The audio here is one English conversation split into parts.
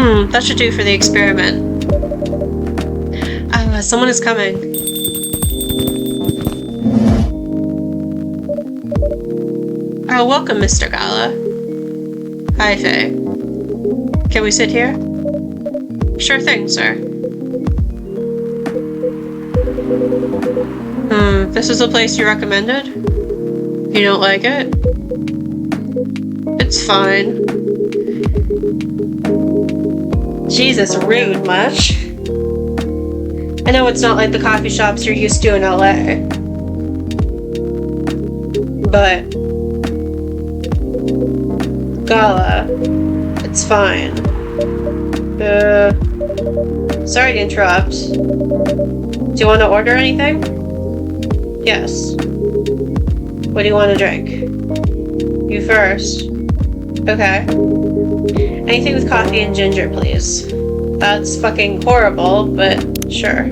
That should do for the experiment. Someone is coming. Oh, welcome, Mr. Gala. Hi, Faye. Can we sit here? Sure thing, sir. This is a place you recommended? You don't like it? It's fine. Jesus, rude much. I know it's not like the coffee shops you're used to in LA. But Gala, it's fine. Sorry to interrupt. Do you want to order anything? Yes. What do you want to drink? You first. Okay. Anything with coffee and ginger, please. That's fucking horrible, but sure.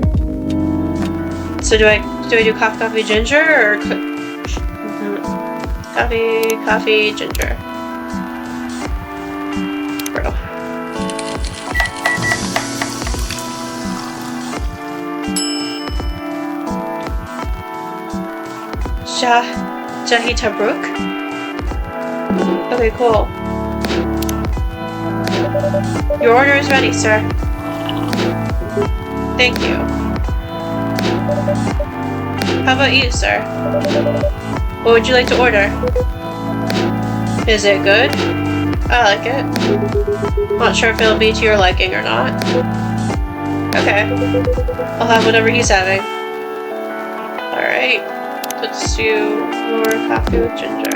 So do I do coffee, ginger, or coffee, ginger? Bro. Jahi Tabruk? Okay, cool. Your order is ready, sir. Thank you. How about you, sir? What would you like to order? Is it good? I like it. Not sure if it'll be to your liking or not. Okay. I'll have whatever he's having. Alright. Let's do more coffee with ginger.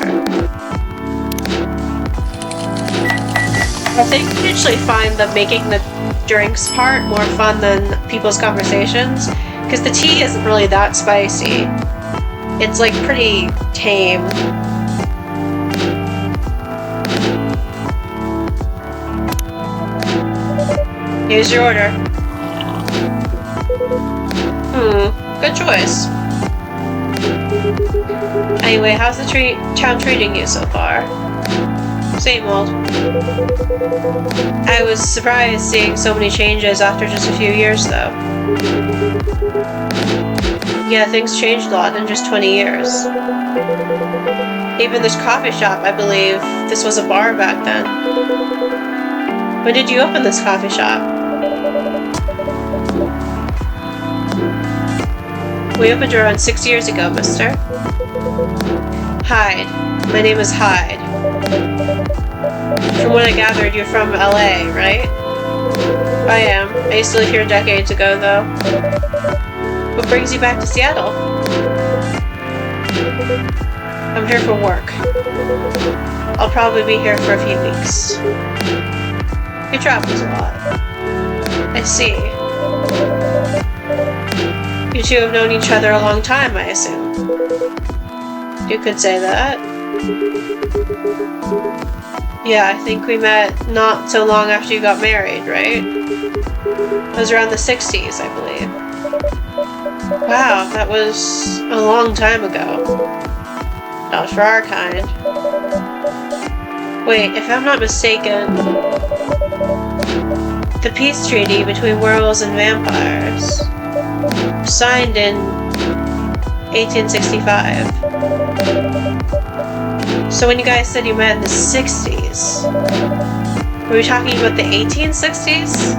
I think you usually find that making the drinks part more fun than people's conversations, because the tea isn't really that spicy. It's like pretty tame. Here's your order. Good choice. Anyway, how's the town treating you so far? Same old. I was surprised seeing so many changes after just a few years, though. Yeah, things changed a lot in just 20 years. Even this coffee shop, I believe, this was a bar back then. When did you open this coffee shop? We opened around 6 years ago, mister. Hyde. My name is Hyde. From what I gathered, you're from LA, right? I am. I used to live here decades ago, though. What brings you back to Seattle? I'm here for work. I'll probably be here for a few weeks. He travels a lot. I see. You two have known each other a long time, I assume. You could say that. Yeah, I think we met not so long after you got married, right? It was around the 60s, I believe. Wow, that was a long time ago. Not for our kind. Wait, if I'm not mistaken, the peace treaty between werewolves and vampires, signed in 1865. So when you guys said you met in the 60s, were we talking about the 1860s?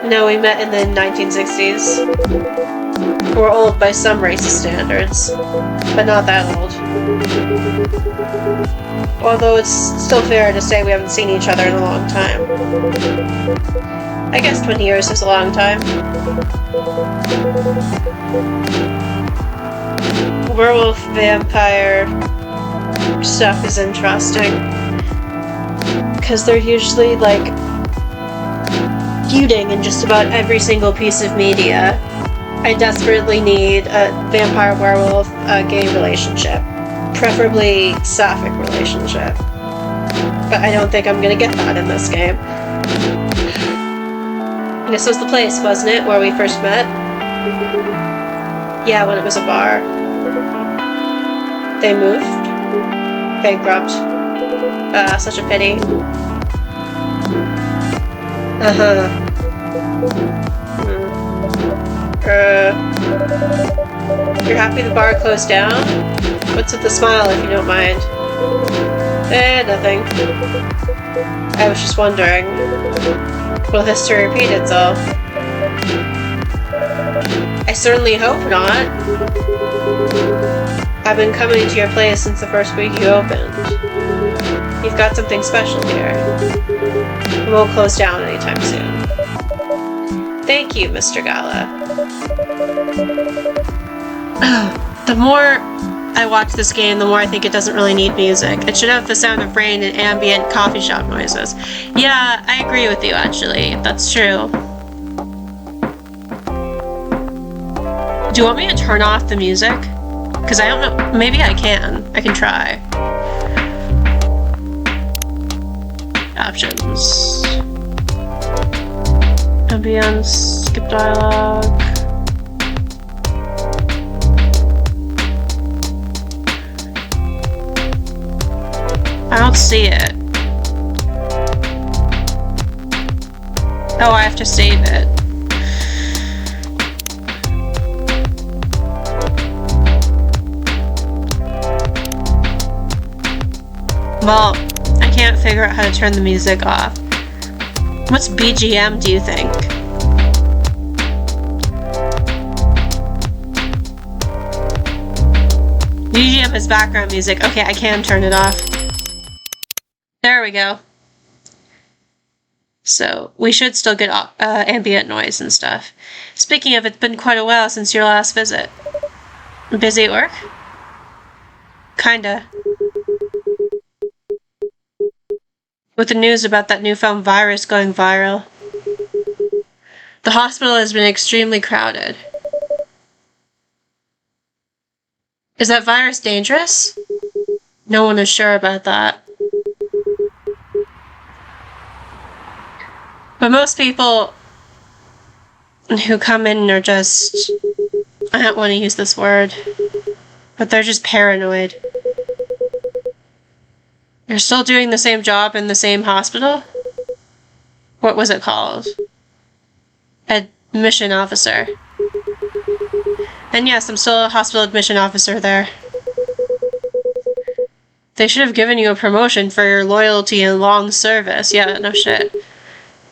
No, we met in the 1960s. We're old by some racist standards, but not that old. Although it's still fair to say we haven't seen each other in a long time. I guess 20 years is a long time. Werewolf vampire stuff is interesting, because they're usually like feuding in just about every single piece of media. I desperately need a vampire werewolf gay relationship, preferably sapphic relationship, but I don't think I'm gonna get that in this game. This was the place, wasn't it, where we first met? Yeah, when it was a bar. They moved? Bankrupt. Such a pity. Uh-huh. You're happy the bar closed down? What's with the smile, if you don't mind? Nothing. I was just wondering. Will history repeat itself? I certainly hope not. I've been coming to your place since the first week you opened. You've got something special here. It won't close down anytime soon. Thank you, Mr. Gala. The more I watch this game, the more I think it doesn't really need music. It should have the sound of rain and ambient coffee shop noises. Yeah, I agree with you, actually. That's true. Do you want me to turn off the music? Because I don't know. Maybe I can. I can try. Options. Ambience. Skip dialogue. I don't see it. Oh, I have to save it. Well, I can't figure out how to turn the music off. What's BGM, do you think? BGM is background music. Okay, I can turn it off. There we go. So, we should still get ambient noise and stuff. Speaking of, it's been quite a while since your last visit. Busy at work? Kinda. With the news about that newfound virus going viral. The hospital has been extremely crowded. Is that virus dangerous? No one is sure about that. But most people who come in are just... I don't want to use this word. But they're just paranoid. You're still doing the same job in the same hospital? What was it called? Admission officer. And yes, I'm still a hospital admission officer there. They should have given you a promotion for your loyalty and long service. Yeah, no shit.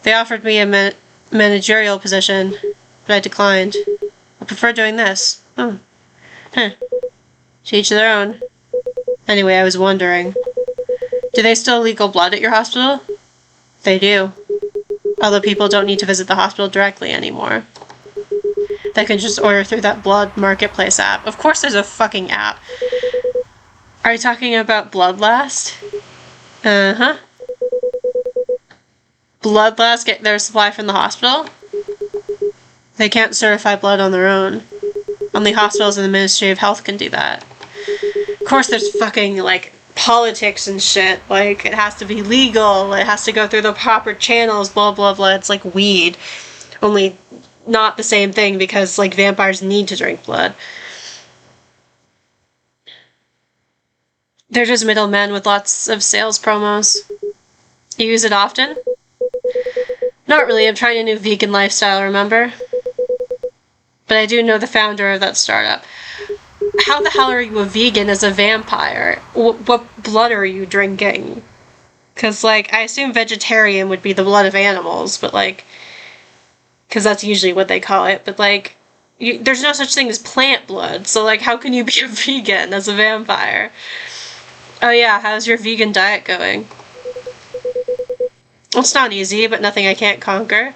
They offered me a managerial position, but I declined. I prefer doing this. Oh. Huh. To each their own. Anyway, I was wondering. Do they still legal blood at your hospital? They do. Although people don't need to visit the hospital directly anymore. They can just order through that blood marketplace app. Of course there's a fucking app. Are you talking about Bloodlast? Uh-huh. Bloodlast get their supply from the hospital? They can't certify blood on their own. Only hospitals and the Ministry of Health can do that. Of course there's fucking, like, politics and shit. Like, it has to be legal, it has to go through the proper channels, blah blah blah. It's like weed. Only not the same thing because, like, vampires need to drink blood. They're just middlemen with lots of sales promos. You use it often? Not really, I'm trying a new vegan lifestyle, remember? But I do know the founder of that startup. How the hell are you a vegan as a vampire? What blood are you drinking? Because, like, I assume vegetarian would be the blood of animals, but, like... Because that's usually what they call it, but, like... there's no such thing as plant blood, so, like, how can you be a vegan as a vampire? Oh yeah, how's your vegan diet going? It's not easy, but nothing I can't conquer.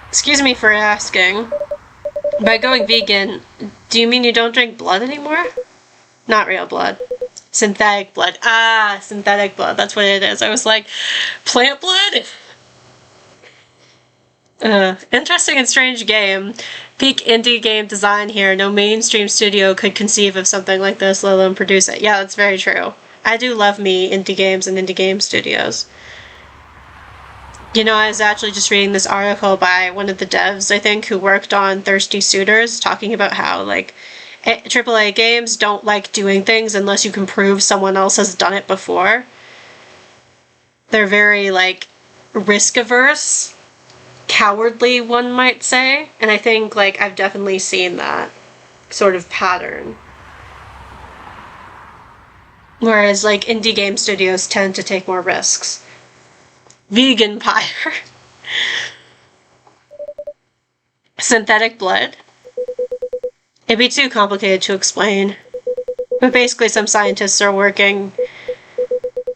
Excuse me for asking. By going vegan, do you mean you don't drink blood anymore? Not real blood. Synthetic blood. Ah, synthetic blood. That's what it is. I was like, plant blood? Interesting and strange game. Peak indie game design here. No mainstream studio could conceive of something like this, let alone produce it. Yeah, that's very true. I do love me indie games and indie game studios. You know, I was actually just reading this article by one of the devs, I think, who worked on Thirsty Suitors, talking about how, like, AAA games don't like doing things unless you can prove someone else has done it before. They're very, like, risk-averse, cowardly, one might say, and I think, like, I've definitely seen that sort of pattern. Whereas, like, indie game studios tend to take more risks. Vegan pyre. Synthetic blood. It'd be too complicated to explain. But basically some scientists are working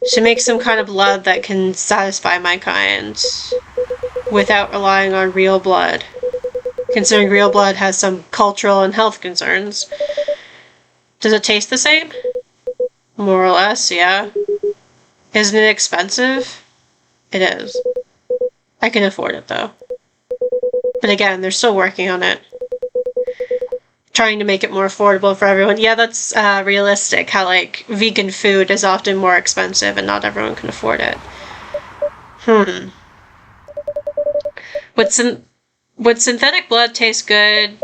to make some kind of blood that can satisfy my kind without relying on real blood. Considering real blood has some cultural and health concerns. Does it taste the same? More or less, yeah. Isn't it expensive? It is. I can afford it, though. But again, they're still working on it. Trying to make it more affordable for everyone. Yeah, that's realistic, how, like, vegan food is often more expensive and not everyone can afford it. Would synthetic blood taste good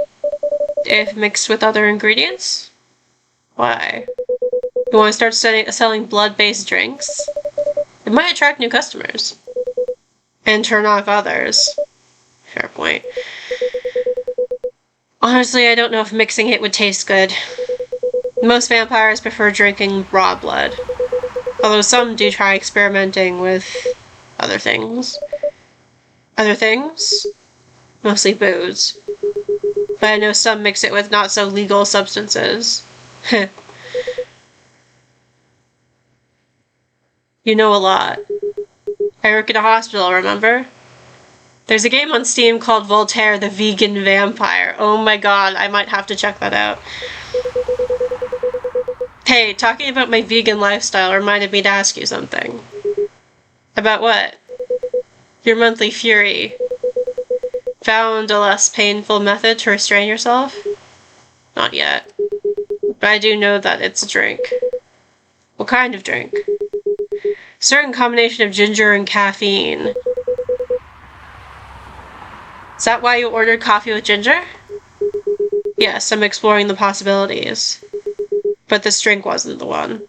if mixed with other ingredients? Why? You want to start selling blood-based drinks? It might attract new customers. And turn off others. Fair point. Honestly, I don't know if mixing it would taste good. Most vampires prefer drinking raw blood. Although some do try experimenting with other things. Other things? Mostly booze. But I know some mix it with not so legal substances. You know a lot. I work at a hospital, remember? There's a game on Steam called Voltaire the Vegan Vampire. Oh my god, I might have to check that out. Hey, talking about my vegan lifestyle reminded me to ask you something. About what? Your monthly fury. Found a less painful method to restrain yourself? Not yet. But I do know that it's a drink. What kind of drink? Certain combination of ginger and caffeine. Is that why you ordered coffee with ginger? Yes, I'm exploring the possibilities. But this drink wasn't the one.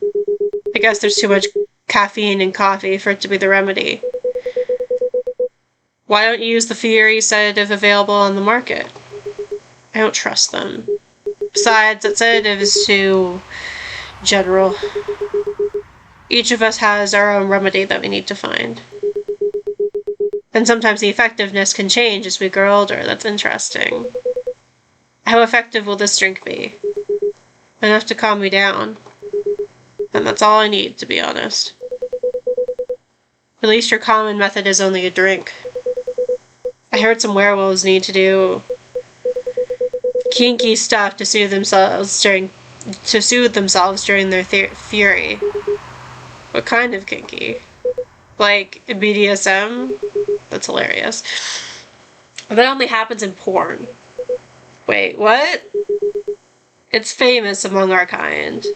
I guess there's too much caffeine in coffee for it to be the remedy. Why don't you use the Fury sedative available on the market? I don't trust them. Besides, that sedative is too general. Each of us has our own remedy that we need to find. And sometimes the effectiveness can change as we grow older. That's interesting. How effective will this drink be? Enough to calm me down. And that's all I need, to be honest. At least your common method is only a drink. I heard some werewolves need to do kinky stuff to soothe themselves during their fury. What kind of kinky? Like BDSM? That's hilarious. That only happens in porn. Wait, what? It's famous among our kind.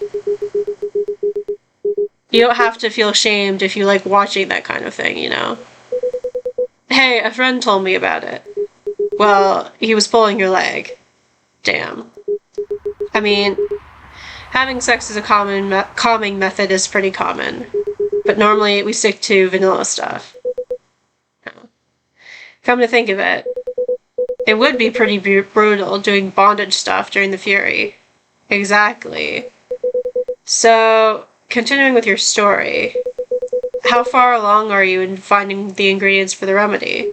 You don't have to feel shamed if you like watching that kind of thing, you know? Hey, a friend told me about it. Well, he was pulling your leg. Damn. I mean, having sex as a calming method is pretty common. But normally we stick to vanilla stuff. Come to think of it, it would be pretty brutal doing bondage stuff during the fury. Exactly. So, continuing with your story, how far along are you in finding the ingredients for the remedy?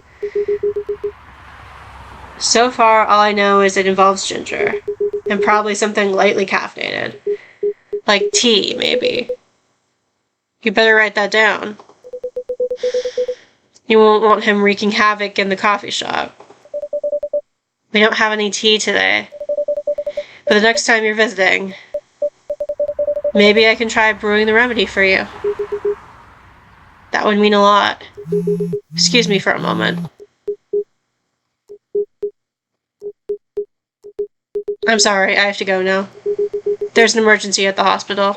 So far, all I know is it involves ginger, and probably something lightly caffeinated. Like tea, maybe. You better write that down. You won't want him wreaking havoc in the coffee shop. We don't have any tea today. But the next time you're visiting, maybe I can try brewing the remedy for you. That would mean a lot. Excuse me for a moment. I'm sorry, I have to go now. There's an emergency at the hospital.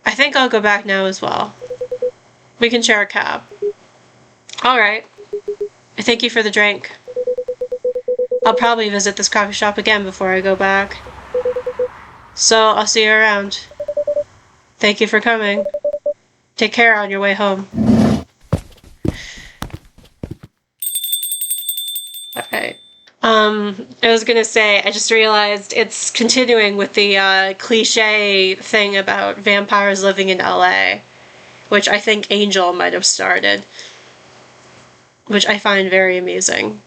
I think I'll go back now as well. We can share a cab. Alright. Thank you for the drink. I'll probably visit this coffee shop again before I go back. So I'll see you around. Thank you for coming. Take care on your way home. Alright. I was gonna say, I just realized it's continuing with the cliche thing about vampires living in LA, which I think Angel might have started, which I find very amusing.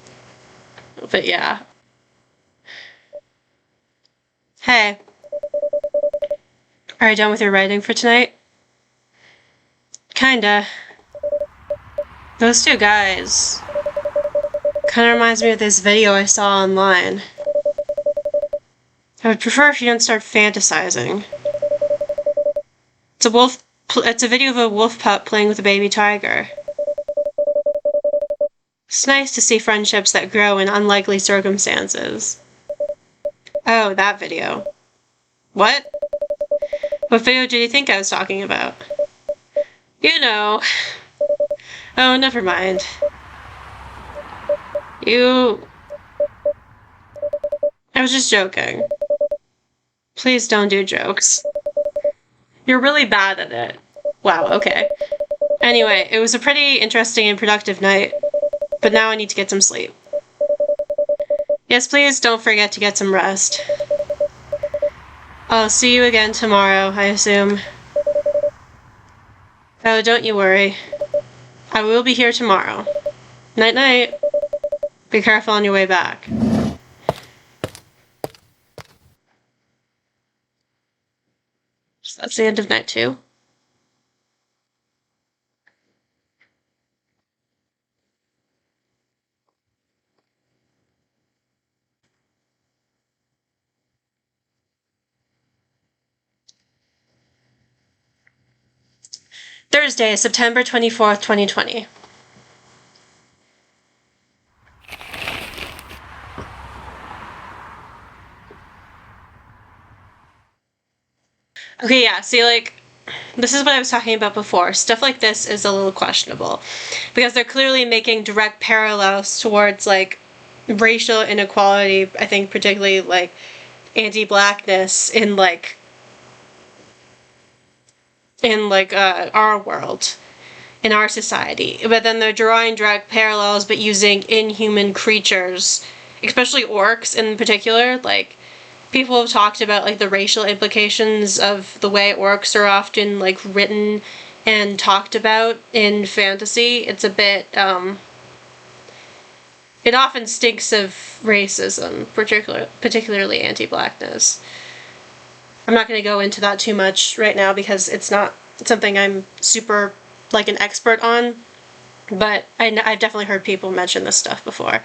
But yeah. Hey. Are you done with your writing for tonight? Kinda. Those two guys. Kinda reminds me of this video I saw online. I would prefer if you didn't start fantasizing. It's a video of a wolf pup playing with a baby tiger. It's nice to see friendships that grow in unlikely circumstances. Oh, that video. What? What video did you think I was talking about? You know. Oh, never mind. I was just joking. Please don't do jokes. You're really bad at it. Wow, okay. Anyway, it was a pretty interesting and productive night, but now I need to get some sleep. Yes, please don't forget to get some rest. I'll see you again tomorrow, I assume. Oh, don't you worry. I will be here tomorrow. Night-night. Be careful on your way back. So that's the end of night 2. Thursday, September 24th, 2020. Okay, yeah, see, like, this is what I was talking about before. Stuff like this is a little questionable. Because they're clearly making direct parallels towards, like, racial inequality, I think particularly, like, anti-blackness in our world, in our society. But then they're drawing direct parallels, but using inhuman creatures, especially orcs in particular, like, people have talked about like the racial implications of the way orcs are often like written and talked about in fantasy. It's a bit it often stinks of racism, particularly anti-blackness. I'm not going to go into that too much right now because it's not something I'm super like an expert on, but I've definitely heard people mention this stuff before.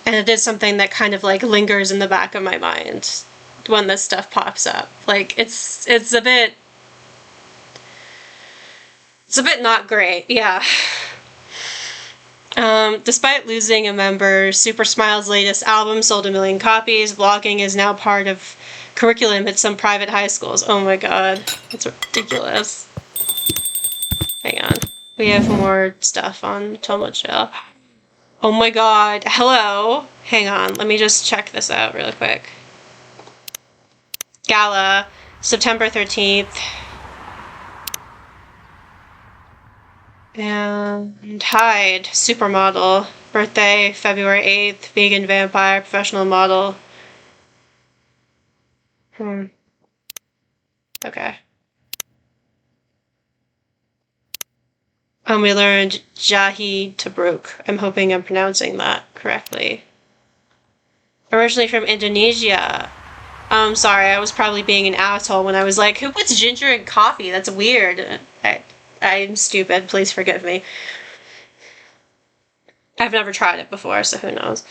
And it is something that kind of like lingers in the back of my mind when this stuff pops up. Like it's a bit not great, yeah. Despite losing a member, Super Smile's latest album sold 1 million copies. Vlogging is now part of curriculum at some private high schools. Oh my god, that's ridiculous. Hang on. We have more stuff on Tomochill. Oh my god, hello. Hang on, let me just check this out really quick. Gala, September 13th. And Hyde, supermodel. Birthday, February 8th. Vegan vampire, professional model. Okay. We learned Jahi Tabruk. I'm hoping I'm pronouncing that correctly. Originally from Indonesia. I'm sorry, I was probably being an asshole when I was like, who puts ginger in coffee? That's weird. I'm stupid. Please forgive me. I've never tried it before, so who knows.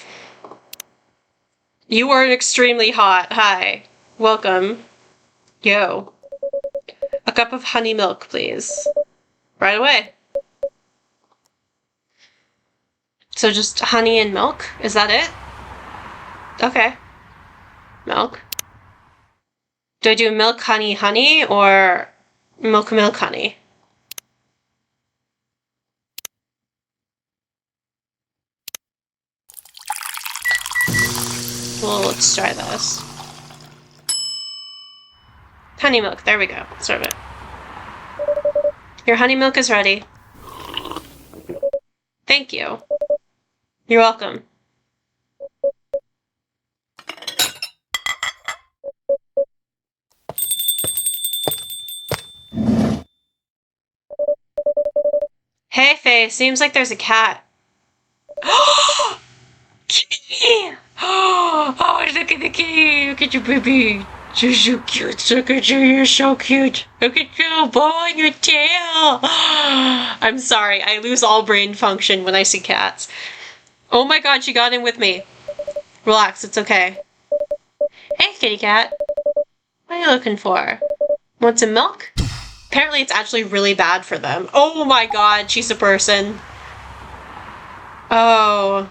You are extremely hot. Hi. Welcome. Yo. A cup of honey milk, please. Right away. So just honey and milk? Is that it? Okay. Milk. Do I do milk, honey, honey, or milk, milk, honey? Well, let's try this. Honey milk, there we go. Serve it. Your honey milk is ready. Thank you. You're welcome. Hey, Faye, seems like there's a cat. Kitty! Oh, look at the kitty! Look at your baby! You're so cute! Look at you! You're so cute! Look at you! Bow on your tail! I'm sorry, I lose all brain function when I see cats. Oh my god, she got in with me. Relax, it's okay. Hey, kitty cat. What are you looking for? Want some milk? Apparently it's actually really bad for them. Oh my god, she's a person. Oh.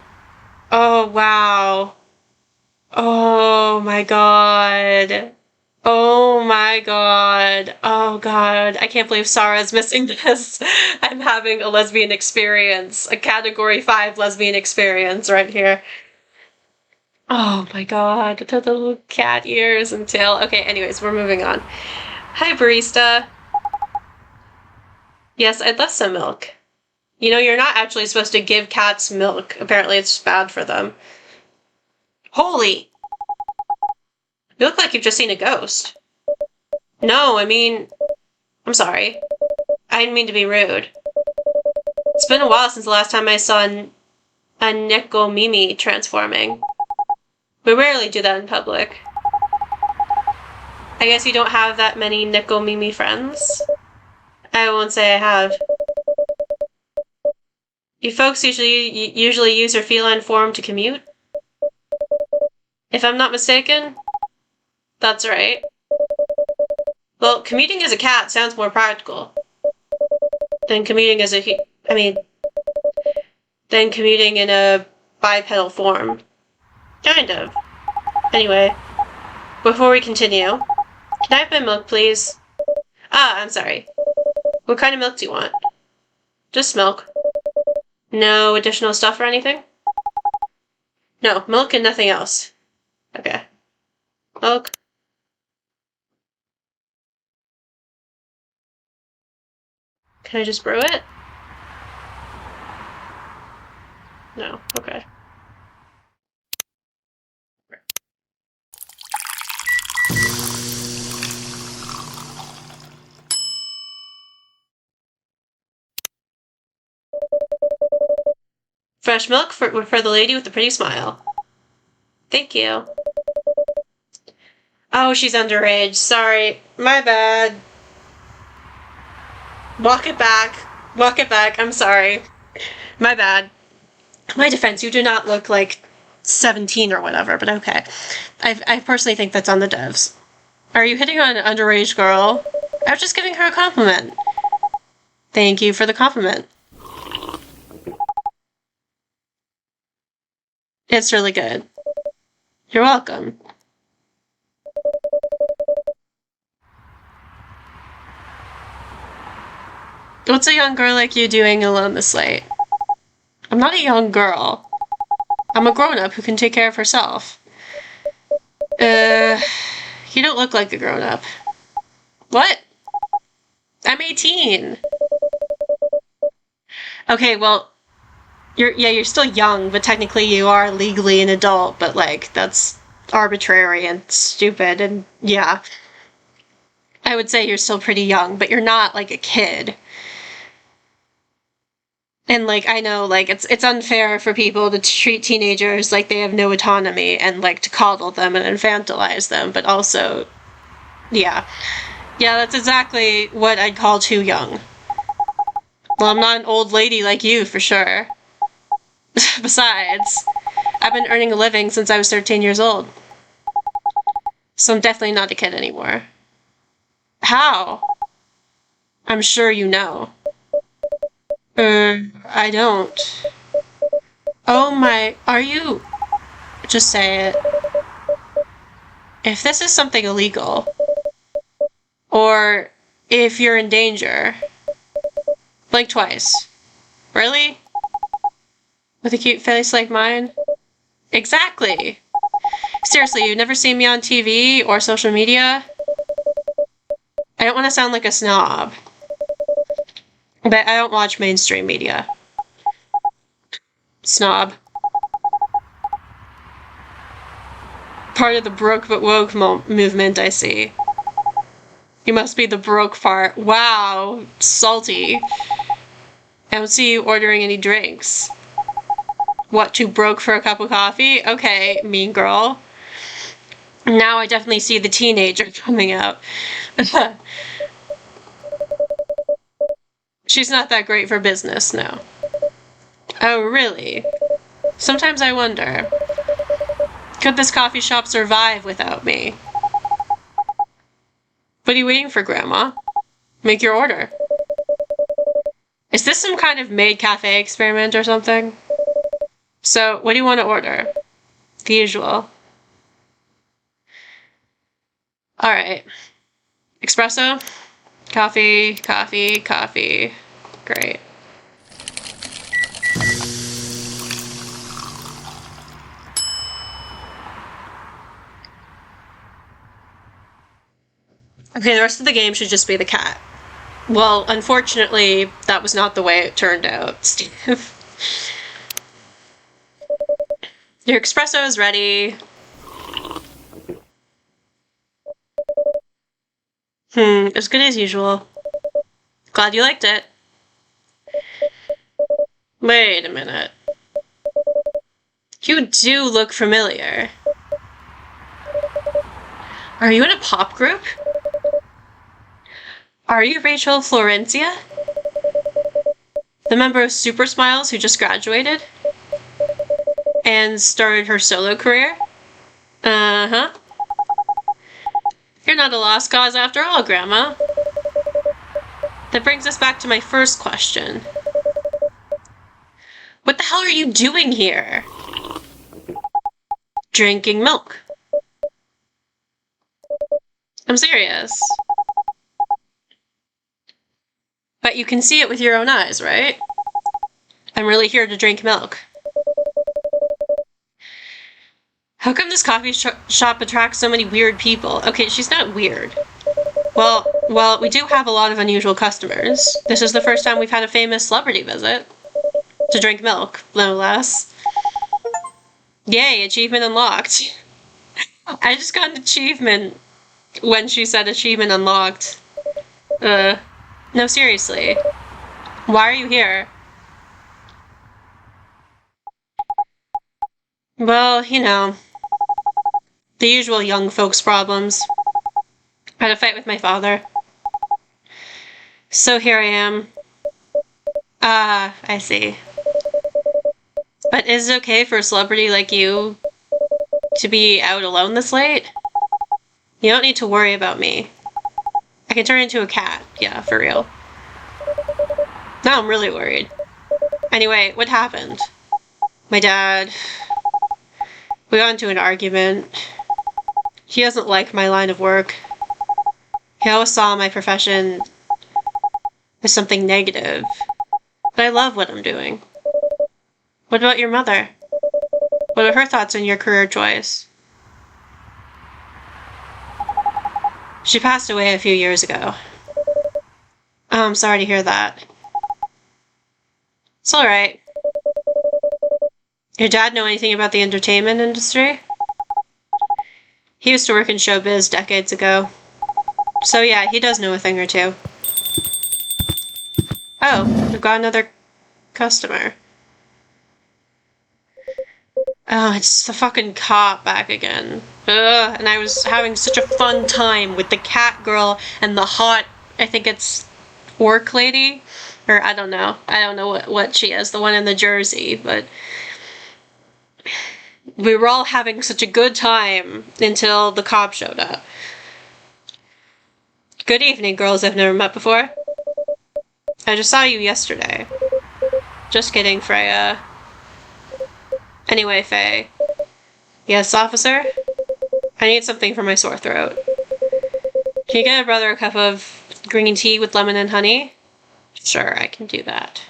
Oh, wow. Oh my god. Oh my god. Oh god. I can't believe Sarah's missing this. I'm having a lesbian experience. A category 5 lesbian experience right here. Oh my god. The little cat ears and tail. Okay, anyways, we're moving on. Hi, barista. Yes, I'd love some milk. You know, you're not actually supposed to give cats milk. Apparently it's bad for them. Holy! You look like you've just seen a ghost. No, I mean... I'm sorry. I didn't mean to be rude. It's been a while since the last time I saw a Nekomimi transforming. We rarely do that in public. I guess you don't have that many Nekomimi friends? I won't say I have. You folks usually use your feline form to commute? If I'm not mistaken? That's right. Well, commuting as a cat sounds more practical than commuting as than commuting in a bipedal form. Kind of. Anyway, before we continue, can I have my milk, please? Ah, I'm sorry. What kind of milk do you want? Just milk. No additional stuff or anything? No, milk and nothing else. Okay. Milk. Can I just brew it? No, okay. Fresh milk for the lady with the pretty smile. Thank you. Oh, she's underage. Sorry. My bad. Walk it back. Walk it back. I'm sorry. My bad. My defense, you do not look like 17 or whatever, but okay. I personally think that's on the devs. Are you hitting on an underage girl? I was just giving her a compliment. Thank you for the compliment. It's really good. You're welcome. What's a young girl like you doing alone this late? I'm not a young girl. I'm a grown-up who can take care of herself. You don't look like a grown-up. What? I'm 18. Okay, well, you're still young, but technically you are legally an adult, but like, that's arbitrary and stupid, and yeah. I would say you're still pretty young, but you're not like a kid. And like, I know, like, it's unfair for people to treat teenagers like they have no autonomy and like to coddle them and infantilize them, but also, yeah. Yeah, that's exactly what I'd call too young. Well, I'm not an old lady like you, for sure. Besides, I've been earning a living since I was 13 years old. So I'm definitely not a kid anymore. How? I'm sure you know. I don't. Oh my, are you... Just say it. If this is something illegal, or if you're in danger, blink twice. Really? With a cute face like mine? Exactly! Seriously, you've never seen me on TV or social media? I don't want to sound like a snob, but I don't watch mainstream media. Snob. Part of the broke but woke movement, I see. You must be the broke part. Wow, salty. I don't see you ordering any drinks. What, too broke for a cup of coffee? Okay, mean girl. Now I definitely see the teenager coming out. She's not that great for business, no. Oh, really? Sometimes I wonder, could this coffee shop survive without me? What are you waiting for, Grandma? Make your order. Is this some kind of maid cafe experiment or something? So, what do you want to order? The usual. Alright. Espresso? Coffee, coffee, coffee. Great. Okay, the rest of the game should just be the cat. Well, unfortunately, that was not the way it turned out, Steve. Your espresso is ready. As good as usual. Glad you liked it. Wait a minute. You do look familiar. Are you in a pop group? Are you Rachel Florencia? The member of Super Smiles who just graduated? And started her solo career? Uh-huh. You're not a lost cause after all, Grandma. That brings us back to my first question. What the hell are you doing here? Drinking milk. I'm serious. But you can see it with your own eyes, right? I'm really here to drink milk. How come this coffee shop attracts so many weird people? Okay, she's not weird. Well, we do have a lot of unusual customers. This is the first time we've had a famous celebrity visit. To drink milk, no less. Yay, achievement unlocked. I just got an achievement when she said achievement unlocked. No, seriously. Why are you here? Well, you know, the usual young folks problems. I had a fight with my father. So here I am. Ah, I see. But is it okay for a celebrity like you to be out alone this late? You don't need to worry about me. I can turn into a cat. Yeah, for real. Now I'm really worried. Anyway, what happened? My dad... We got into an argument. He doesn't like my line of work. He always saw my profession as something negative. But I love what I'm doing. What about your mother? What are her thoughts on your career choice? She passed away a few years ago. Oh, I'm sorry to hear that. It's alright. Your dad know anything about the entertainment industry? He used to work in showbiz decades ago. So yeah, he does know a thing or two. Oh, we've got another customer. Oh, it's the fucking cop back again. Ugh, and I was having such a fun time with the cat girl and the hot, I think it's work lady? Or I don't know. I don't know what she is, the one in the jersey, but... We were all having such a good time until the cop showed up. Good evening, girls I've never met before. I just saw you yesterday. Just kidding, Freya. Anyway, Fae. Yes, officer? I need something for my sore throat. Can you get a brother a cup of green tea with lemon and honey? Sure, I can do that.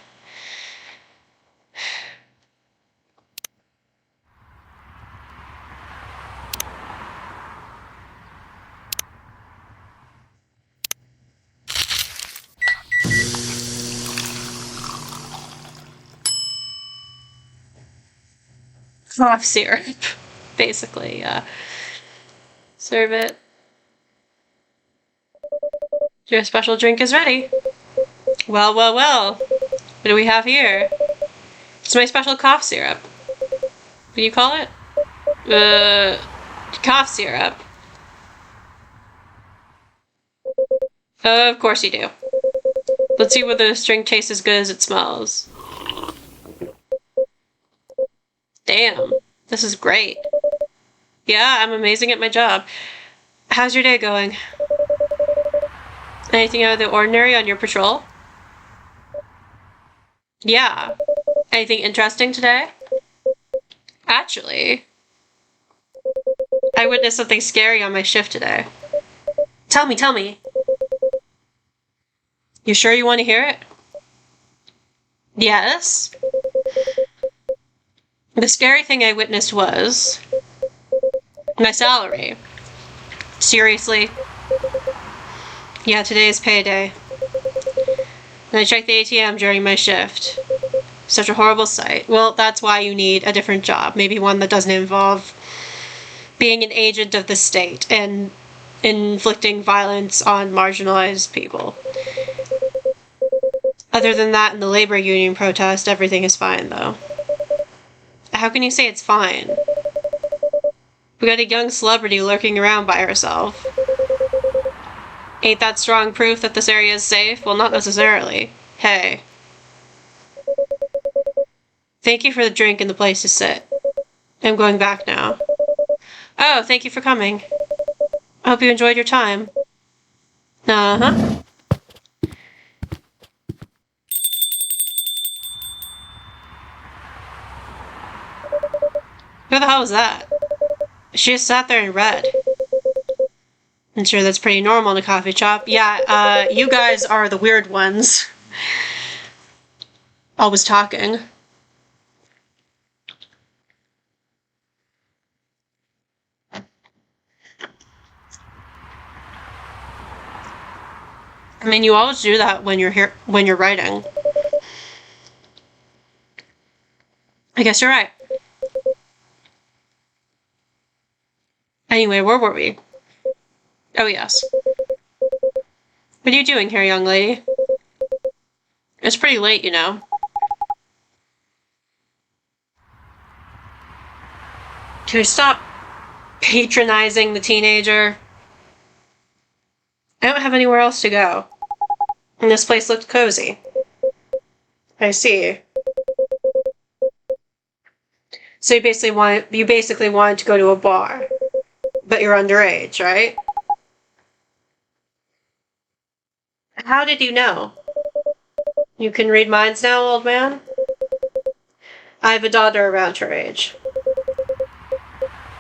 cough syrup, basically, yeah. Serve it. Your special drink is ready. Well, well, well. What do we have here? It's my special cough syrup. What do you call it? Cough syrup. Of course you do. Let's see whether this drink tastes as good as it smells. Damn, this is great. Yeah, I'm amazing at my job. How's your day going? Anything out of the ordinary on your patrol? Yeah. Anything interesting today? Actually, I witnessed something scary on my shift today. Tell me. You sure you want to hear it? Yes. The scary thing I witnessed was my salary. Seriously? Yeah, today is payday. And I checked the ATM during my shift. Such a horrible sight. Well, that's why you need a different job. Maybe one that doesn't involve being an agent of the state and inflicting violence on marginalized people. Other than that, in the labor union protest, everything is fine, though. How can you say it's fine? We got a young celebrity lurking around by herself. Ain't that strong proof that this area is safe? Well, not necessarily. Hey. Thank you for the drink and the place to sit. I'm going back now. Oh, thank you for coming. I hope you enjoyed your time. Uh-huh. Who the hell was that? She just sat there and read. I'm sure that's pretty normal in a coffee shop. Yeah, you guys are the weird ones. Always talking. I mean, you always do that when you're here, when you're writing. I guess you're right. Anyway, where were we? Oh, yes. What are you doing here, young lady? It's pretty late, you know. Can you stop patronizing the teenager? I don't have anywhere else to go. And this place looked cozy. I see. So you basically wanted to go to a bar. But you're underage, right? How did you know? You can read minds now, old man? I have a daughter around her age.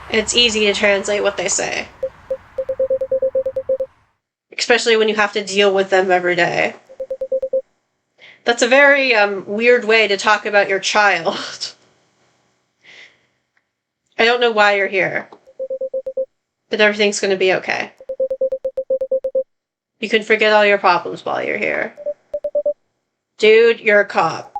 It's easy to translate what they say. Especially when you have to deal with them every day. That's a very, weird way to talk about your child. I don't know why you're here. But everything's gonna be okay. You can forget all your problems while you're here. Dude, you're a cop.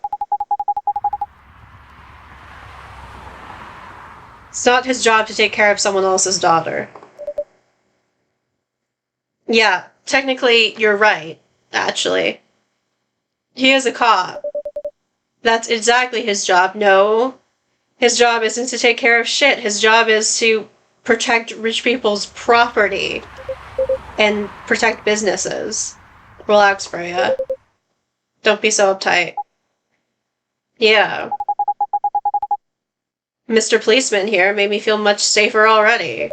It's not his job to take care of someone else's daughter. Yeah, technically, you're right, actually. He is a cop. That's exactly his job. No, his job isn't to take care of shit. His job is to protect rich people's property and protect businesses. Relax, Freya. Don't be so uptight. Yeah. Mr. Policeman here made me feel much safer already.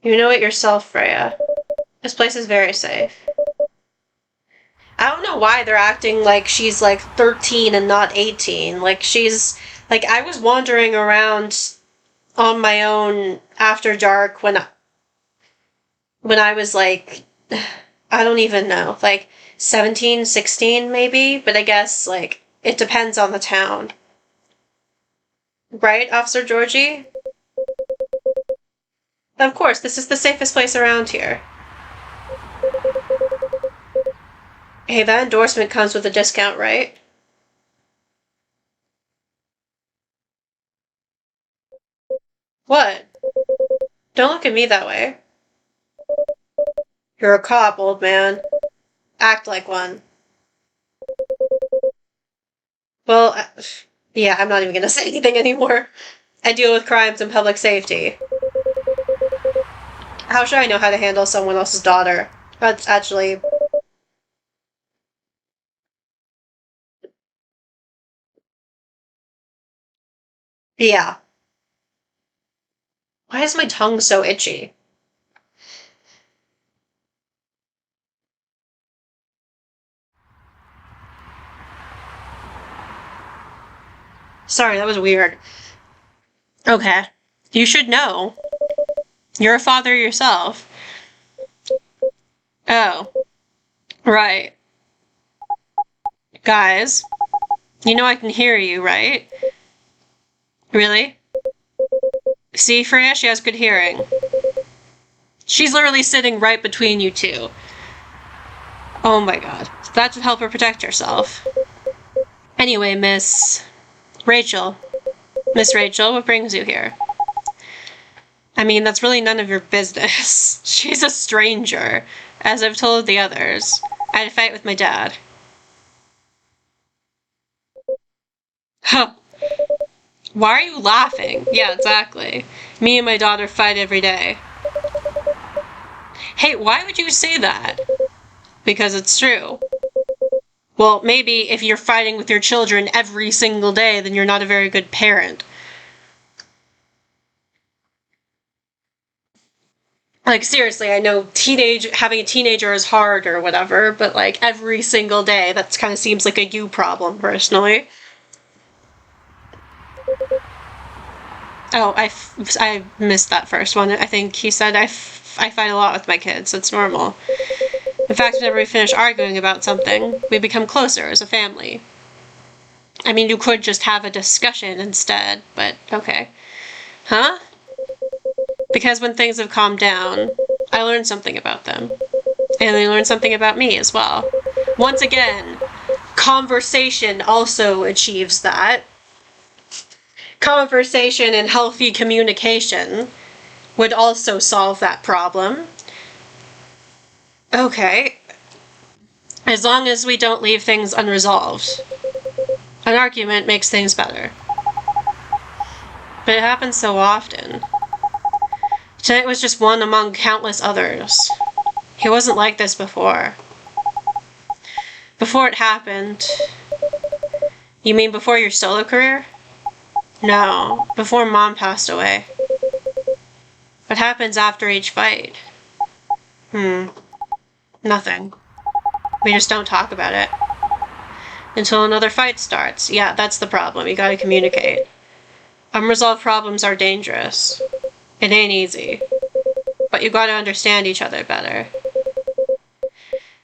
You know it yourself, Freya. This place is very safe. I don't know why they're acting like she's like 13 and not 18. Like she's... Like I was wandering around on my own after dark when I was like... I don't even know. Like 17, 16 maybe? But I guess like it depends on the town. Right, Officer Georgie? Of course, this is the safest place around here. Hey, that endorsement comes with a discount, right? What? Don't look at me that way. You're a cop, old man. Act like one. Well, yeah, I'm not even gonna say anything anymore. I deal with crimes and public safety. How should I know how to handle someone else's daughter? That's actually... Yeah. Why is my tongue so itchy? Sorry, that was weird. Okay. You should know. You're a father yourself. Oh. Right. Guys, you know I can hear you, right? Really? See, Freya, she has good hearing. She's literally sitting right between you two. Oh my god. That should help her protect herself. Anyway, Miss Rachel. Miss Rachel, what brings you here? I mean, that's really none of your business. She's a stranger. As I've told the others, I had a fight with my dad. Huh. Why are you laughing? Yeah, exactly. Me and my daughter fight every day. Hey, why would you say that? Because it's true. Well, maybe if you're fighting with your children every single day, then you're not a very good parent. Like, seriously, I know having a teenager is hard or whatever, but like every single day, that kind of seems like a you problem, personally. Oh, I missed that first one. I think he said I fight a lot with my kids. It's normal. In fact, whenever we finish arguing about something, we become closer as a family. I mean, you could just have a discussion instead, but okay. Huh? Because when things have calmed down, I learned something about them. And they learned something about me as well. Once again, conversation also achieves that. Conversation and healthy communication would also solve that problem. Okay. As long as we don't leave things unresolved. An argument makes things better. But it happens so often. Tonight was just one among countless others. He wasn't like this before. Before it happened. You mean before your solo career? No, before Mom passed away. What happens after each fight? Nothing. We just don't talk about it. Until another fight starts. Yeah, that's the problem. You gotta communicate. Unresolved problems are dangerous. It ain't easy. But you gotta understand each other better.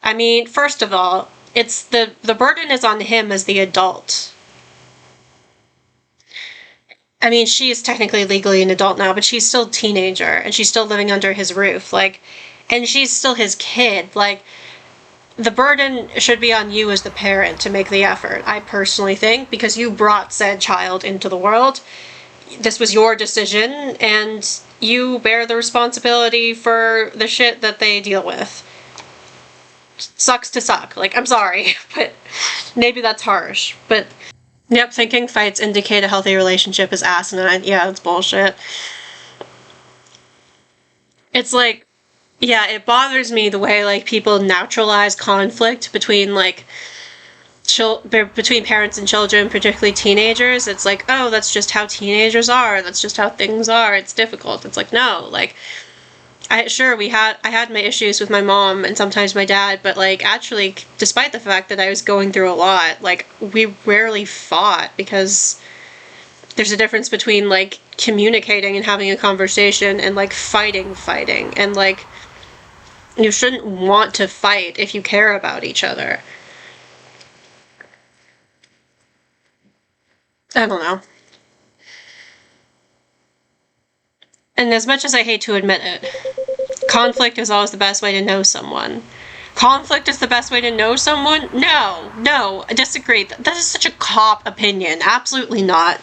I mean, first of all, it's the burden is on him as the adult. I mean, she is technically legally an adult now, but she's still a teenager, and she's still living under his roof, like, and she's still his kid, like, the burden should be on you as the parent to make the effort, I personally think, because you brought said child into the world. This was your decision, and you bear the responsibility for the shit that they deal with. Sucks to suck. Like, I'm sorry, but maybe that's harsh, but... Yep, thinking fights indicate a healthy relationship is asinine. Yeah, that's bullshit. It's like, yeah, it bothers me the way, like, people naturalize conflict between, like, between parents and children, particularly teenagers. It's like, oh, that's just how teenagers are. That's just how things are. It's difficult. It's like, no, like, I had my issues with my mom and sometimes my dad, but like actually, despite the fact that I was going through a lot, like we rarely fought because there's a difference between like communicating and having a conversation and like fighting, and like you shouldn't want to fight if you care about each other. I don't know. And as much as I hate to admit it, conflict is always the best way to know someone. Conflict is the best way to know someone? No, I disagree. That is such a cop opinion. Absolutely not.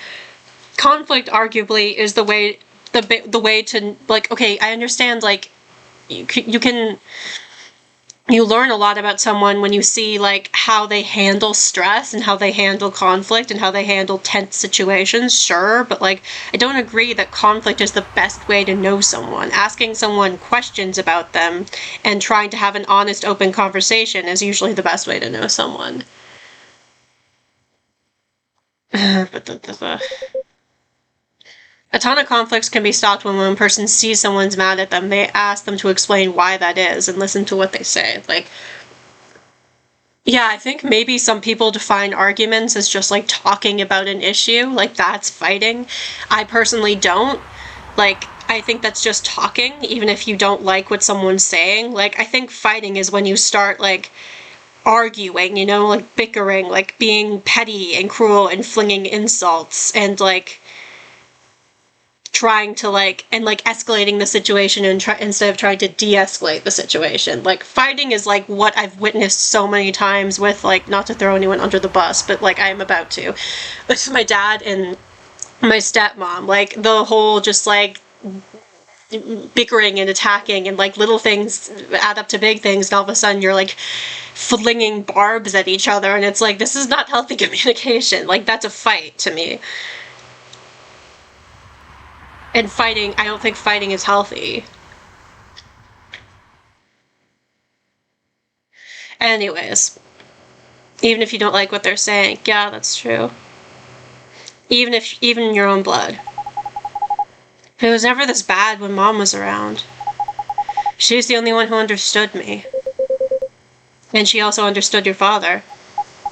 Conflict, arguably, is the way the way to, like, okay, I understand, like, you learn a lot about someone when you see, like, how they handle stress and how they handle conflict and how they handle tense situations, sure, but, like, I don't agree that conflict is the best way to know someone. Asking someone questions about them and trying to have an honest, open conversation is usually the best way to know someone. A ton of conflicts can be stopped when one person sees someone's mad at them. They ask them to explain why that is and listen to what they say. Like, yeah, I think maybe some people define arguments as just, like, talking about an issue. Like, that's fighting. I personally don't. Like, I think that's just talking, even if you don't like what someone's saying. Like, I think fighting is when you start, like, arguing, you know, like, bickering, like, being petty and cruel and flinging insults and, like, trying to, like, and, like, escalating the situation instead of trying to de-escalate the situation. Like, fighting is, like, what I've witnessed so many times with, like, not to throw anyone under the bus, but, like, I am about to. With my dad and my stepmom, like, the whole just, like, bickering and attacking and, like, little things add up to big things, and all of a sudden you're, like, flinging barbs at each other, and it's like, this is not healthy communication. Like, that's a fight to me. And fighting, I don't think fighting is healthy. Anyways, even if you don't like what they're saying, yeah, that's true. Even your own blood. It was never this bad when Mom was around. She was the only one who understood me. And she also understood your father,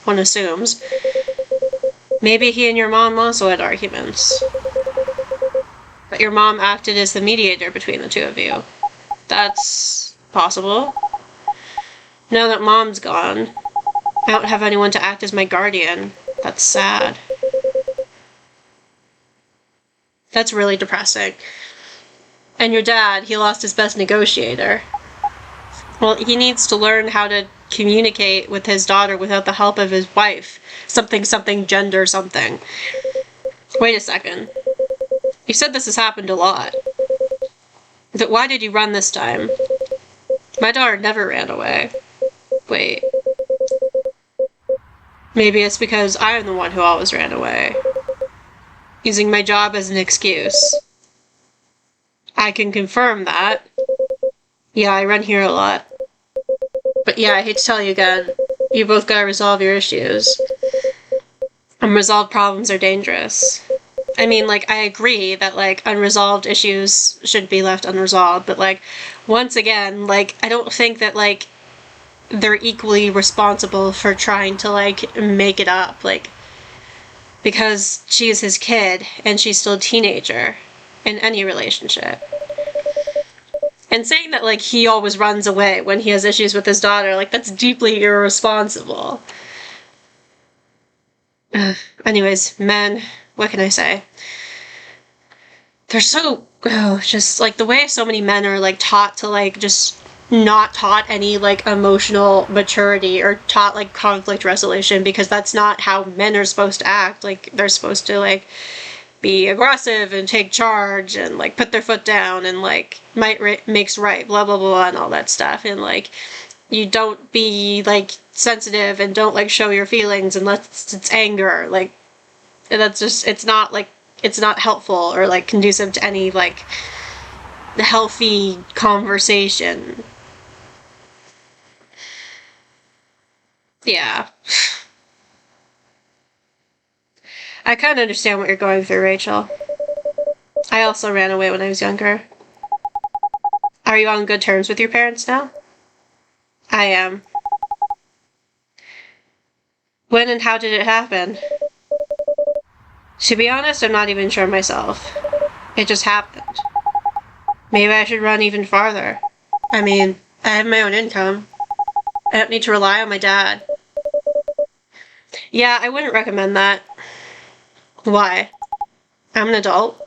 one assumes. Maybe he and your mom also had arguments. But your mom acted as the mediator between the two of you. That's possible. Now that Mom's gone, I don't have anyone to act as my guardian. That's sad. That's really depressing. And your dad, he lost his best negotiator. Well, he needs to learn how to communicate with his daughter without the help of his wife. Something, gender, something. Wait a second. You said this has happened a lot. But why did you run this time? My daughter never ran away. Wait. Maybe it's because I'm the one who always ran away. Using my job as an excuse. I can confirm that. Yeah, I run here a lot. But yeah, I hate to tell you again, you both gotta resolve your issues. Unresolved problems are dangerous. I mean, like, I agree that, like, unresolved issues should be left unresolved, but, like, once again, like, I don't think that, like, they're equally responsible for trying to, like, make it up, like, because she's his kid, and she's still a teenager in any relationship. And saying that, like, he always runs away when he has issues with his daughter, like, that's deeply irresponsible. Anyways, men, what can I say? They're so, just, like, the way so many men are, like, taught to, like, just not taught any, like, emotional maturity or taught, like, conflict resolution, because that's not how men are supposed to act. Like, they're supposed to, like, be aggressive and take charge and, like, put their foot down and, like, might makes right, blah, blah, blah, and all that stuff. And, like, you don't be, like, sensitive and don't, like, show your feelings unless it's anger. Like, that's just, it's not, like, it's not helpful or, like, conducive to any, like, healthy conversation. Yeah. I kind of understand what you're going through, Rachel. I also ran away when I was younger. Are you on good terms with your parents now? I am. When and how did it happen? To be honest, I'm not even sure myself. It just happened. Maybe I should run even farther. I mean, I have my own income. I don't need to rely on my dad. Yeah, I wouldn't recommend that. Why? I'm an adult.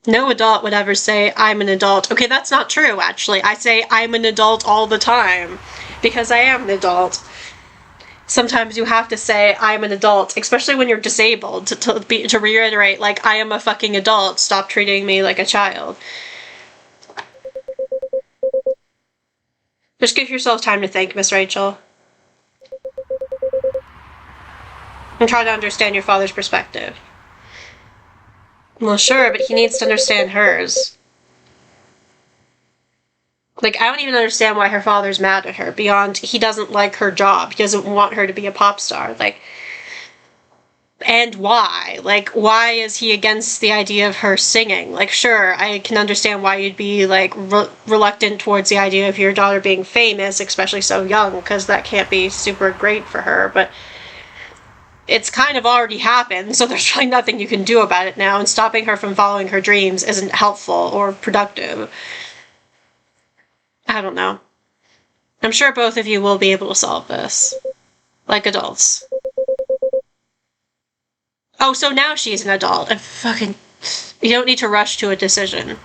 No adult would ever say, I'm an adult. Okay, that's not true, actually. I say I'm an adult all the time. Because I am an adult. sometimes you have to say, I am an adult, especially when you're disabled, to reiterate, like, I am a fucking adult, stop treating me like a child. Just give yourself time to think, Miss Rachel. And try to understand your father's perspective. Well, sure, but he needs to understand hers. Like, I don't even understand why her father's mad at her, beyond he doesn't like her job. He doesn't want her to be a pop star. Like, and why? Like, why is he against the idea of her singing? Like, sure, I can understand why you'd be, like, reluctant towards the idea of your daughter being famous, especially so young, because that can't be super great for her, but it's kind of already happened, so there's really nothing you can do about it now, and stopping her from following her dreams isn't helpful or productive. I don't know. I'm sure both of you will be able to solve this. Like adults. Oh, so now she's an adult. You don't need to rush to a decision.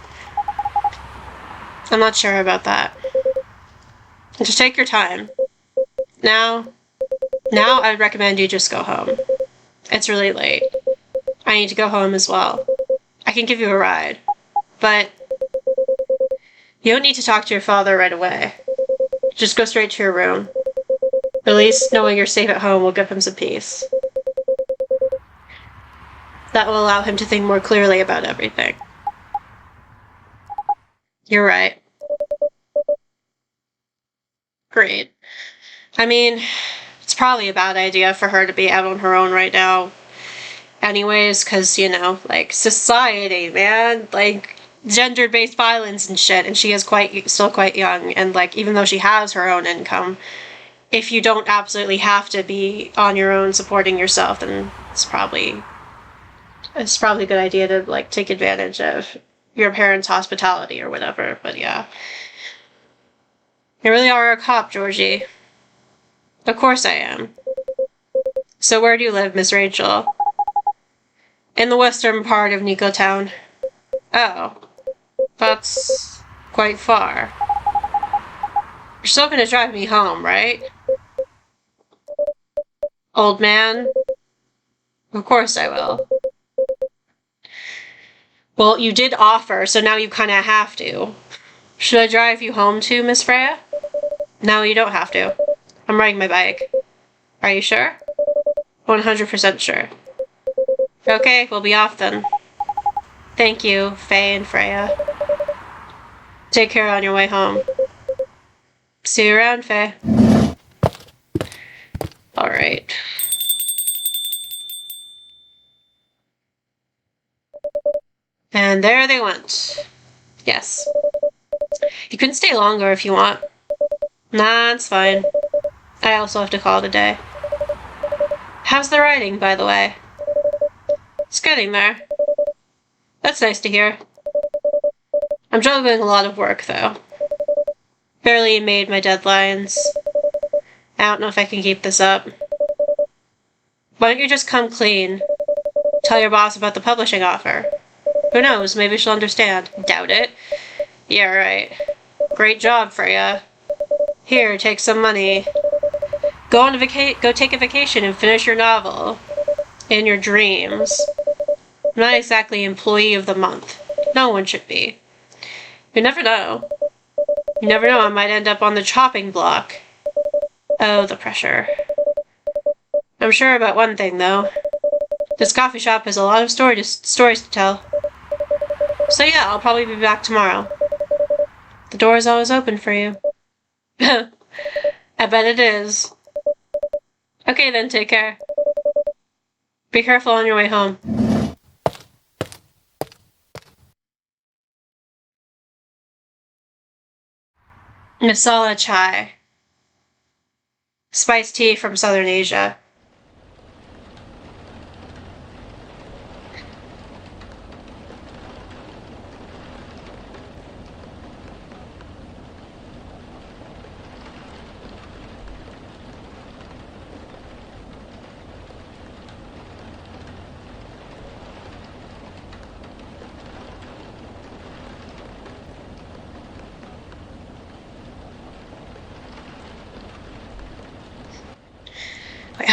I'm not sure about that. Just take your time. Now I'd recommend you just go home. It's really late. I need to go home as well. I can give you a ride. But you don't need to talk to your father right away. Just go straight to your room. At least knowing you're safe at home will give him some peace. That will allow him to think more clearly about everything. You're right. Great. I mean, it's probably a bad idea for her to be out on her own right now. Anyways, because, like, society, man. Like, gender-based violence and shit, and she is still quite young, and, like, even though she has her own income, if you don't absolutely have to be on your own supporting yourself, then it's probably a good idea to, like, take advantage of your parents' hospitality or whatever, but yeah. You really are a cop, Georgie. Of course I am. So where do you live, Miss Rachel? In the western part of Nico Town. Oh. That's quite far. You're still gonna drive me home, right? Old man? Of course I will. Well, you did offer, so now you kinda have to. Should I drive you home too, Miss Freya? No, you don't have to. I'm riding my bike. Are you sure? 100% sure. Okay, we'll be off then. Thank you, Fae and Freya. Take care on your way home. See you around, Fae. Alright. And there they went. Yes. You can stay longer if you want. Nah, it's fine. I also have to call it a day. How's the writing, by the way? It's getting there. That's nice to hear. I'm juggling a lot of work, though. Barely made my deadlines. I don't know if I can keep this up. Why don't you just come clean? Tell your boss about the publishing offer. Who knows, maybe she'll understand. Doubt it. Yeah, right. Great job, Freya. Here, take some money. Go take a vacation and finish your novel. In your dreams. I'm not exactly employee of the month. No one should be. You never know. You never know, I might end up on the chopping block. Oh, the pressure. I'm sure about one thing, though. This coffee shop has a lot of stories to tell. So yeah, I'll probably be back tomorrow. The door is always open for you. I bet it is. Okay then, take care. Be careful on your way home. Masala chai. Spiced tea from Southern Asia.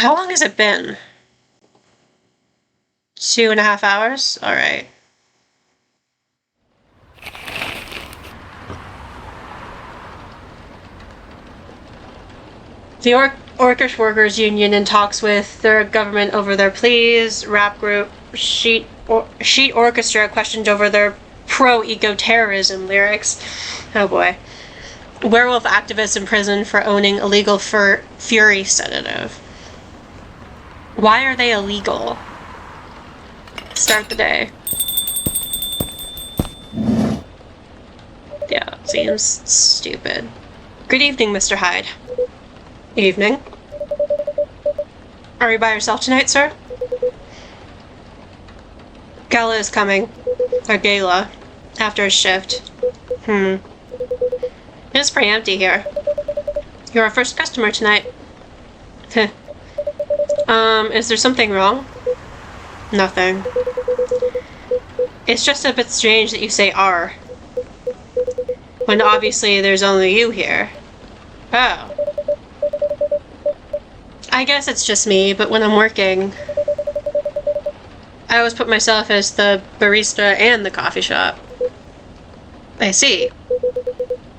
How long has it been? 2.5 hours? Alright. The Orcish Workers Union in talks with their government over their pleas. Rap group Sheet Orchestra questioned over their pro-eco-terrorism lyrics. Oh boy. Werewolf activists in prison for owning illegal fury sedative. Why are they illegal? Start the day. Yeah, seems stupid. Good evening, Mr. Hyde. Evening. Are you by yourself tonight, sir? Gala is coming. Or Gala. After his shift. It's pretty empty here. You're our first customer tonight. Is there something wrong? Nothing. It's just a bit strange that you say "are" when obviously there's only you here. Oh. I guess it's just me, but when I'm working, I always put myself as the barista and the coffee shop. I see.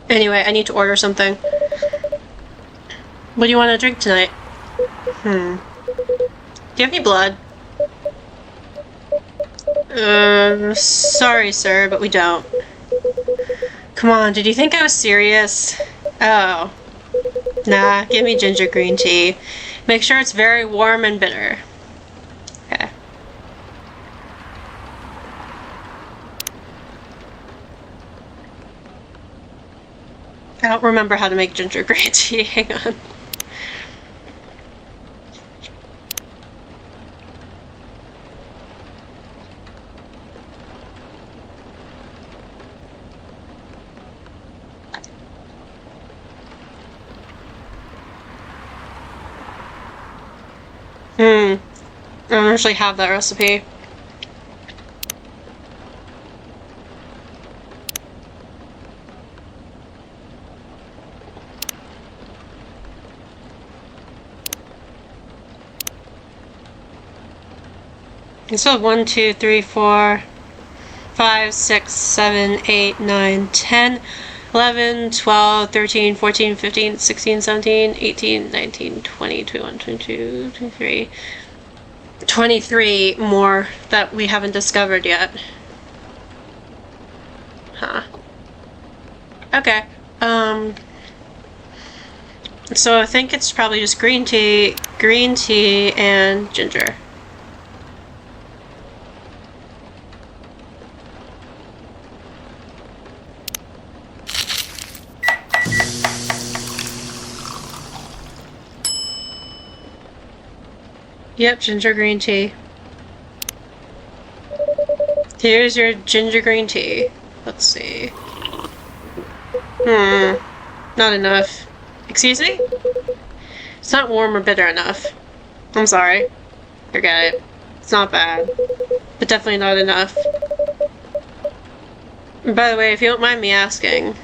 Anyway, I need to order something. What do you want to drink tonight? Do you have any blood? Sorry, sir, but we don't. Come on, did you think I was serious? Oh. Nah, give me ginger green tea. Make sure it's very warm and bitter. Okay. I don't remember how to make ginger green tea. Hang on. I don't actually have that recipe. So 1, 2, 3, 4, 5, 6, 7, 8, 9, 10, 11, 12, 13, 14, 15, 16, 17, 18, 19, 20, 21, 22, 23. 23 more that we haven't discovered yet. Huh. Okay. So I think it's probably just green tea, and ginger. Yep, ginger green tea. Here's your ginger green tea. Let's see. Not enough. Excuse me? It's not warm or bitter enough. I'm sorry. Forget it. It's not bad. But definitely not enough. And by the way, if you don't mind me asking,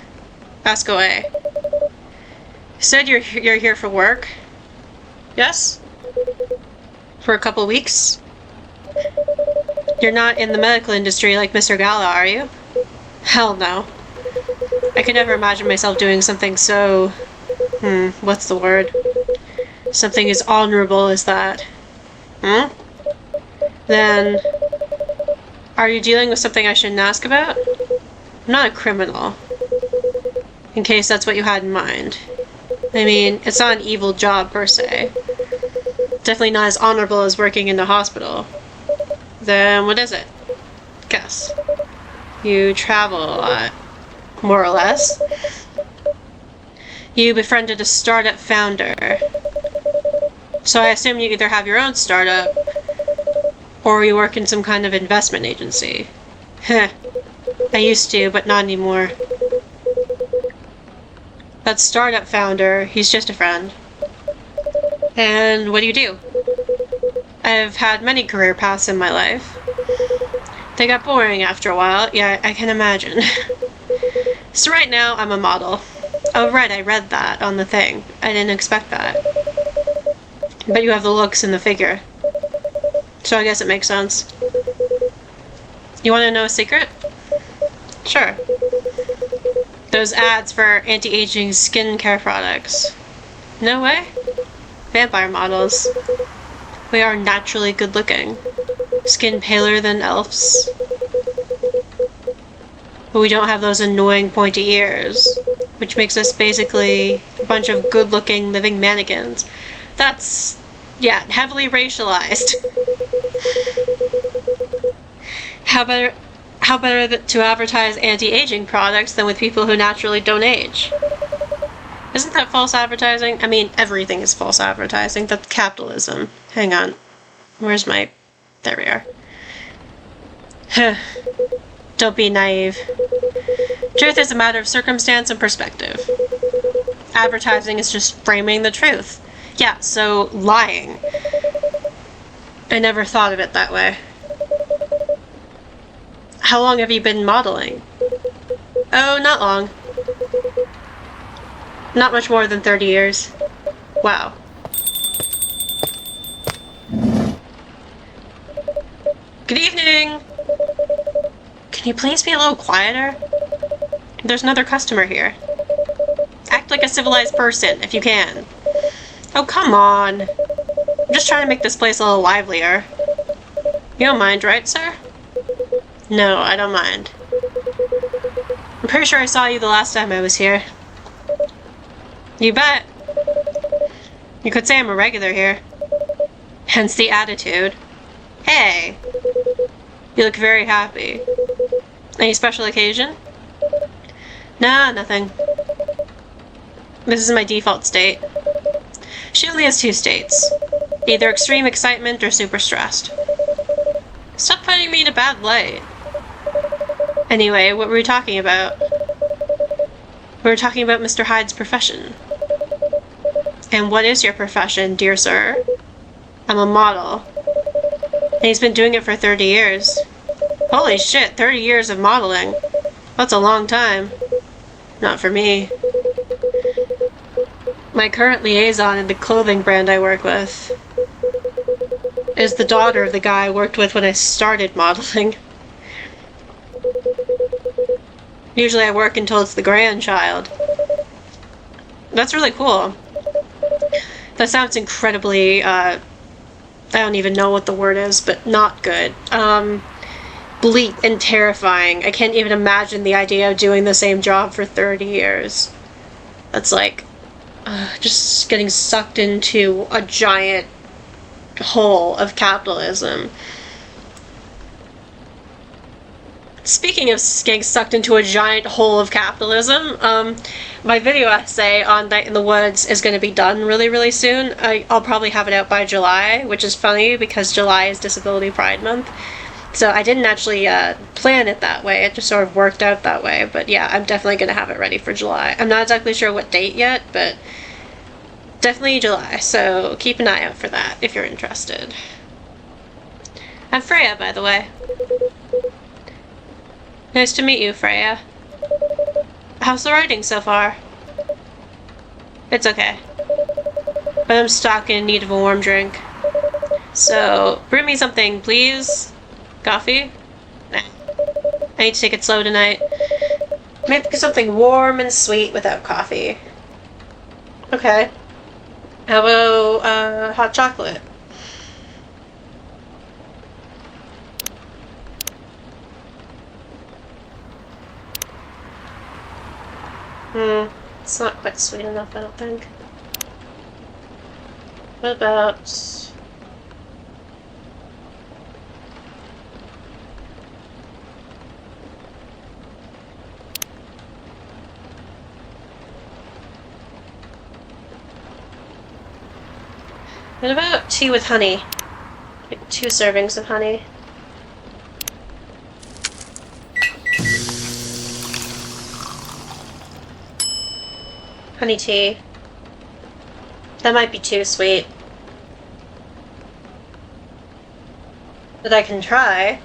ask away. You said you're here for work? Yes? For a couple weeks? You're not in the medical industry like Mr. Gala, are you? Hell no. I could never imagine myself doing something so... what's the word? Something as honorable as that. Then... are you dealing with something I shouldn't ask about? I'm not a criminal. In case that's what you had in mind. I mean, it's not an evil job per se. Definitely not as honorable as working in the hospital. Then what is it? Guess. You travel a lot. More or less. You befriended a startup founder. So I assume you either have your own startup, or you work in some kind of investment agency. Heh. I used to, but not anymore. That startup founder, he's just a friend. And what do? I've had many career paths in my life. They got boring after a while, yeah, I can imagine. So right now, I'm a model. Oh right, I read that on the thing. I didn't expect that. But you have the looks in the figure. So I guess it makes sense. You want to know a secret? Sure. Those ads for anti-aging skincare products. No way. Vampire models. We are naturally good looking. Skin paler than elves. But we don't have those annoying pointy ears, which makes us basically a bunch of good looking living mannequins. That's, yeah, heavily racialized. How better to advertise anti-aging products than with people who naturally don't age? Isn't that false advertising? I mean, everything is false advertising. That's capitalism. Hang on. Where's my... There we are. Don't be naive. Truth is a matter of circumstance and perspective. Advertising is just framing the truth. Yeah, so lying. I never thought of it that way. How long have you been modeling? Oh, not long. Not much more than 30 years. Wow. Good evening! Can you please be a little quieter? There's another customer here. Act like a civilized person, if you can. Oh, come on. I'm just trying to make this place a little livelier. You don't mind, right, sir? No, I don't mind. I'm pretty sure I saw you the last time I was here. You bet. You could say I'm a regular here. Hence the attitude. Hey! You look very happy. Any special occasion? Nah, nothing. This is my default state. She only has 2 states. Either extreme excitement or super stressed. Stop putting me in a bad light. Anyway, what were we talking about? We were talking about Mr. Hyde's profession. And what is your profession, dear sir? I'm a model. And he's been doing it for 30 years. Holy shit, 30 years of modeling. That's a long time. Not for me. My current liaison in the clothing brand I work with is the daughter of the guy I worked with when I started modeling. Usually I work until it's the grandchild. That's really cool. That sounds incredibly, I don't even know what the word is, but not good. Bleak and terrifying. I can't even imagine the idea of doing the same job for 30 years. That's like, just getting sucked into a giant hole of capitalism. Speaking of getting sucked into a giant hole of capitalism, my video essay on Night in the Woods is going to be done really, really soon. I'll probably have it out by July, which is funny because July is Disability Pride Month. So I didn't actually plan it that way, it just sort of worked out that way. But yeah, I'm definitely going to have it ready for July. I'm not exactly sure what date yet, but definitely July, so keep an eye out for that if you're interested. I'm Freya, by the way. Nice to meet you, Freya. How's the writing so far? It's okay. But I'm stuck in need of a warm drink. So, brew me something, please. Coffee? Nah. I need to take it slow tonight. Maybe something warm and sweet without coffee. Okay. How about, hot chocolate? It's not quite sweet enough, I don't think. What about... What about tea with honey? Like 2 servings of honey. Honey tea. That might be too sweet. But I can try.